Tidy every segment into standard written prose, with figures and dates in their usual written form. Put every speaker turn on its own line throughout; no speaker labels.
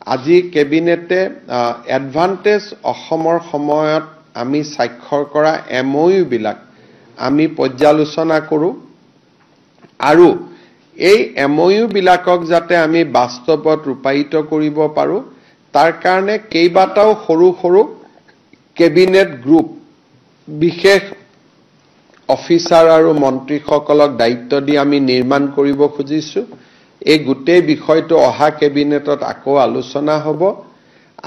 আজি কেবিনেটে এডভান্টেজ অসমৰ সময়ত আমি স্বাক্ষৰ কৰা MOU বিলাক আমি পৰ্যালোচনা কৰো আৰু এই MOU বিলাকক যাতে আমি বাস্তৱত ৰূপায়িত কৰিব পাৰো তাৰ কাৰণে কেইবাটাও সৰু সৰু কেবিনেট গ্ৰুপ বিশেষ অফিচাৰ আৰু মন্ত্ৰীসকলক দায়িত্ব দি আমি নিৰ্মাণ কৰিব খুজিছো এই গোটেই বিষয়টো অহা কেবিনেটত আকৌ আলোচনা হ'ব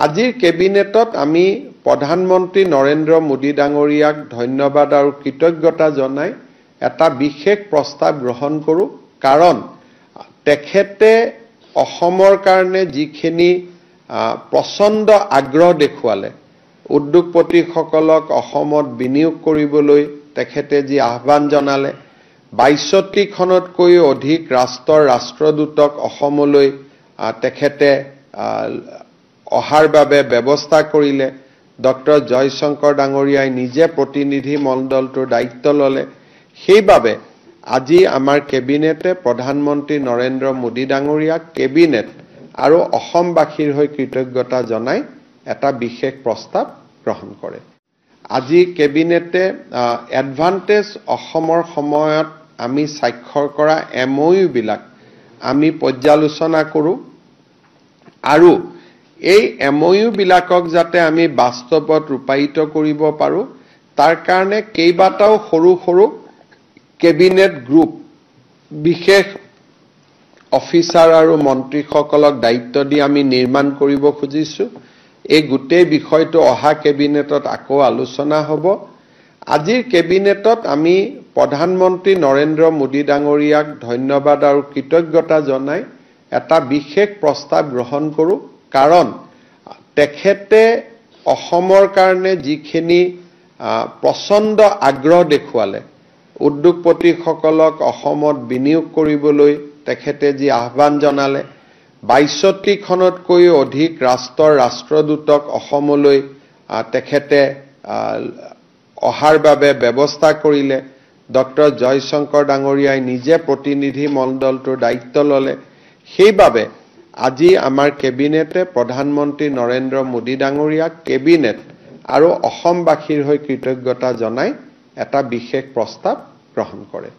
আজিৰ কেবিনেটত আমি প্ৰধানমন্ত্ৰী নৰেন্দ্ৰ মোদী ডাঙৰীয়াক ধন্যবাদ আৰু কৃতজ্ঞতা জনাই এটা বিশেষ প্ৰস্তাৱ গ্ৰহণ কৰো কাৰণ তেখেতে অসমৰ কাৰণে যিখিনি প্ৰচণ্ড আগ্ৰহ দেখুৱালে উদ্যোগপতিসকলক অসমত বিনিয়োগ কৰিবলৈ তেখেতে যি আহ্বান জনালে ৬২খনতকৈ অধিক ৰাষ্ট্ৰদূতক অসমলৈ তেখেতে অহাৰ বাবে ব্যৱস্থা কৰিলে ডক্টৰ জয়শংকৰ ডাঙৰীয়াই নিজে প্ৰতিনিধি মণ্ডলটোৰ দায়িত্ব ললে সেইবাবে আজি আমাৰ কেবিনেটে প্ৰধানমন্ত্ৰী নৰেন্দ্ৰ মোদী ডাঙৰীয়াক কেবিনেট আৰু অসমবাসীৰ হৈ কৃতজ্ঞতা জনাই এটা বিশেষ প্ৰস্তাৱ গ্ৰহণ কৰে আজি কেবিনেটে এডভান্টেজ অসমৰ সময়ত আমি স্বাক্ষৰ কৰা MOU বিলাক আমি পৰ্যালোচনা কৰো আৰু এই MOU বিলাকক যাতে আমি বাস্তৱত ৰূপায়িত কৰিব পাৰো তাৰ কাৰণে কেইবাটাও সৰু সৰু কেবিনেট গ্ৰুপ বিশেষ অফিচাৰ আৰু মন্ত্ৰীসকলক দায়িত্ব দি আমি নিৰ্মাণ কৰিব খুজিছো এই গোটেই বিষয়টো অহা কেবিনেটত আকৌ আলোচনা হ'ব আজিৰ কেবিনেটত আমি প্ৰধানমন্ত্ৰী নৰেন্দ্ৰ মোদী ডাঙৰীয়াক ধন্যবাদ আৰু কৃতজ্ঞতা জনাই এটা বিশেষ প্ৰস্তাৱ গ্ৰহণ কৰো কাৰণ তেখেতে অসমৰ কাৰণে যিখিনি প্ৰচণ্ড আগ্ৰহ দেখুৱালে উদ্যোগপতিসকলক অসমত বিনিয়োগ কৰিবলৈ তেখেতে যি আহ্বান জনালে ৬২খনতকৈ অধিক ৰাষ্ট্ৰদূতক অসমলৈ তেখেতে অহাৰ বাবে ব্যৱস্থা কৰিলে ডক্টৰ জয়শংকৰ ডাঙৰীয়াই নিজে প্ৰতিনিধি মণ্ডলটোৰ দায়িত্ব ললে সেইবাবে আজি আমাৰ কেবিনেটে প্ৰধানমন্ত্ৰী নৰেন্দ্ৰ মোদী ডাঙৰীয়াক কেবিনেট আৰু অসমবাসীৰ হৈ কৃতজ্ঞতা জনাই এটা বিশেষ প্ৰস্তাৱ গ্ৰহণ কৰে